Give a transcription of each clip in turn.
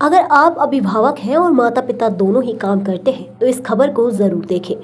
अगर आप अभिभावक हैं और माता पिता दोनों ही काम करते हैं तो इस खबर को जरूर देखें।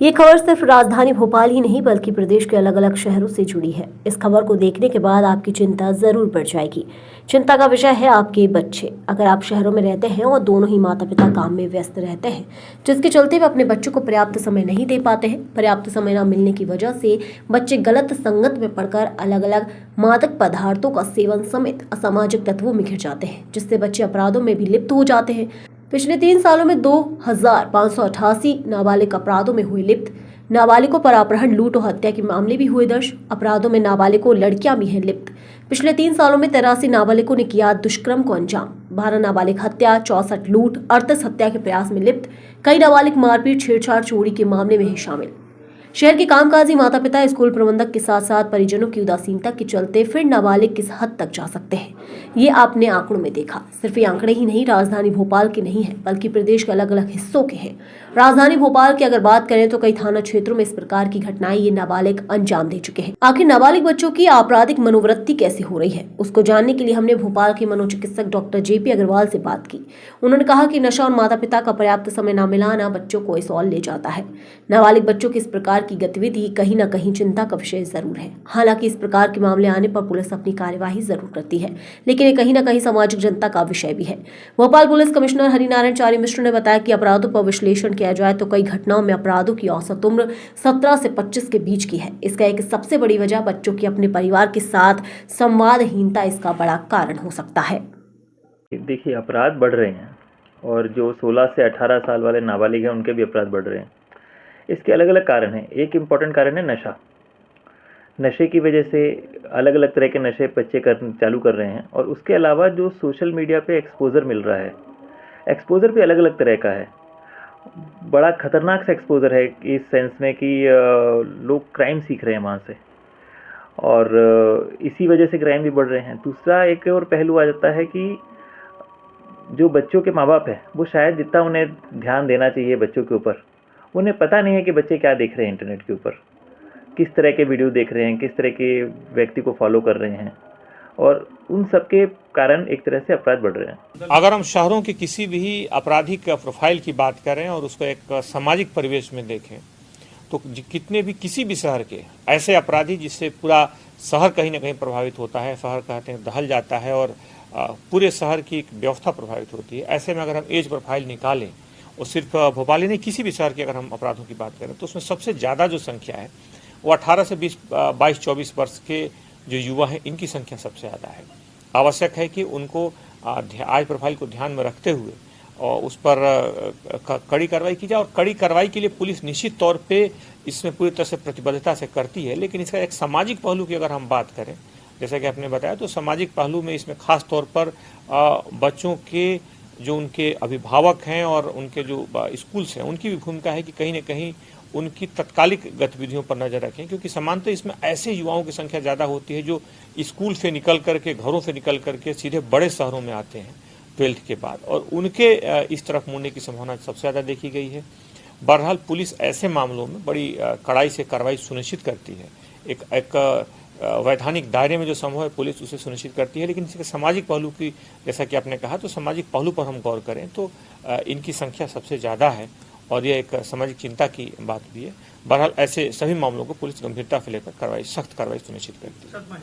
ये खबर सिर्फ राजधानी भोपाल ही नहीं बल्कि प्रदेश के अलग अलग शहरों से जुड़ी है। इस खबर को देखने के बाद आपकी चिंता जरूर बढ़ जाएगी। चिंता का विषय है आपके बच्चे। अगर आप शहरों में रहते हैं और दोनों ही माता पिता काम में व्यस्त रहते हैं, जिसके चलते वे अपने बच्चों को पर्याप्त समय नहीं दे पाते हैं, पर्याप्त समय न मिलने की वजह से बच्चे गलत संगत में पड़कर अलग अलग मादक पदार्थों का सेवन समेत असामाजिक तत्वों में घिर जाते हैं, जिससे बच्चे अपराधों में भी लिप्त हो जाते हैं। पिछले 3 सालों में 2588 नाबालिग अपराधों में हुए लिप्त। नाबालिगों पर अपहरण, लूट और हत्या के मामले भी हुए दर्ज। अपराधों में नाबालिगों लड़कियां भी हैं लिप्त। पिछले 3 सालों में 83 नाबालिगों ने किया दुष्कर्म को अंजाम। 12 नाबालिग हत्या, 64 लूट, 38 हत्या के प्रयास में लिप्त। कई नाबालिग मारपीट, छेड़छाड़, चोरी के मामले में ही शामिल। शहर के कामकाजी माता पिता, स्कूल प्रबंधक के साथ साथ परिजनों की उदासीनता के चलते फिर नाबालिग किस हद तक जा सकते हैं, ये आपने आंकड़ों में देखा। सिर्फ ये आंकड़े ही नहीं राजधानी भोपाल के नहीं हैं बल्कि प्रदेश के अलग अलग हिस्सों के हैं। राजधानी भोपाल की अगर बात करें तो कई थाना क्षेत्रों में इस प्रकार की घटनाएं ये नाबालिग अंजाम दे चुके हैं। आखिर नाबालिग बच्चों की आपराधिक मनोवृत्ति कैसे हो रही है, उसको जानने के लिए हमने भोपाल के मनोचिकित्सक डॉक्टर JP अग्रवाल से बात की। उन्होंने कहा कि नशा और माता पिता का पर्याप्त समय न मिलाना बच्चों को इस ओर ले जाता है। नाबालिग बच्चों की इस प्रकार की गतिविधि कहीं न कहीं चिंता का विषय जरूर है। हालांकि इस प्रकार के मामले आने पर पुलिस अपनी कार्यवाही जरूर करती है, लेकिन ये कहीं न कहीं सामाजिक जनता का विषय भी है। भोपाल पुलिस कमिश्नर हरिनारायण चारी मिश्र ने बताया कि अपराधों पर विश्लेषण किया जाए तो कई घटनाओं में अपराधों की औसत उम्र 17 से 25 के बीच की है। इसका एक सबसे बड़ी वजह बच्चों की अपने परिवार के साथ संवादहीनता इसका बड़ा कारण हो सकता है। देखिए, अपराध बढ़ रहे हैं और जो 16 से 18 साल वाले नाबालिग हैं उनके भी अपराध बढ़ रहे हैं। इसके अलग अलग कारण हैं। एक इम्पॉर्टेंट कारण है नशा। नशे की वजह से अलग अलग तरह के नशे बच्चे चालू कर रहे हैं और उसके अलावा जो सोशल मीडिया पे एक्सपोजर मिल रहा है, एक्सपोजर भी अलग अलग तरह का है। बड़ा खतरनाक सा एक्सपोजर है इस सेंस में कि लोग क्राइम सीख रहे हैं वहाँ से और इसी वजह से क्राइम भी बढ़ रहे हैं। दूसरा एक और पहलू आ जाता है कि जो बच्चों के माँ बाप हैं वो शायद जितना उन्हें ध्यान देना चाहिए बच्चों के ऊपर, उन्हें पता नहीं है कि बच्चे क्या देख रहे हैं इंटरनेट के ऊपर, किस तरह के वीडियो देख रहे हैं, किस तरह के व्यक्ति को फॉलो कर रहे हैं और उन सब के कारण एक तरह से अपराध बढ़ रहे हैं। अगर हम शहरों की किसी भी आपराधिक प्रोफाइल की बात करें और उसको एक सामाजिक परिवेश में देखें तो कितने भी किसी भी शहर के ऐसे अपराधी जिससे पूरा शहर कहीं ना कहीं प्रभावित होता है, शहर कहते हैं दहल जाता है और पूरे शहर की एक व्यवस्था प्रभावित होती है। ऐसे में अगर हम एज प्रोफाइल निकालें और सिर्फ भोपाल ही नहीं किसी भी शहर की अगर हम अपराधों की बात करें तो उसमें सबसे ज़्यादा जो संख्या है वो 18 से 22-24 वर्ष के जो युवा हैं इनकी संख्या सबसे ज़्यादा है। आवश्यक है कि उनको आज प्रोफाइल को ध्यान में रखते हुए और उस पर कड़ी कार्रवाई की जाए और कड़ी कार्रवाई के लिए पुलिस निश्चित तौर पे इसमें पूरी तरह से प्रतिबद्धता से करती है। लेकिन इसका एक सामाजिक पहलू की अगर हम बात करें, जैसा कि आपने बताया, तो सामाजिक पहलू में इसमें खास तौर पर बच्चों के जो उनके अभिभावक हैं और उनके जो स्कूल्स हैं उनकी भी भूमिका है कि कहीं ना कहीं उनकी तत्कालिक गतिविधियों पर नजर रखें, क्योंकि सामान्यतः इसमें ऐसे युवाओं की संख्या ज़्यादा होती है जो स्कूल से निकल करके, घरों से निकल करके सीधे बड़े शहरों में आते हैं 12th के बाद और उनके इस तरफ मुड़ने की संभावना सबसे ज़्यादा देखी गई है। बहरहाल पुलिस ऐसे मामलों में बड़ी कड़ाई से कार्रवाई सुनिश्चित करती है। एक वैधानिक दायरे में जो संभव है पुलिस उसे सुनिश्चित करती है, लेकिन इसके सामाजिक पहलू की जैसा कि आपने कहा तो सामाजिक पहलू पर हम गौर करें तो इनकी संख्या सबसे ज़्यादा है और यह एक सामाजिक चिंता की बात भी है। बहरहाल ऐसे सभी मामलों को पुलिस गंभीरता से लेकर सख्त कार्रवाई सुनिश्चित करती है।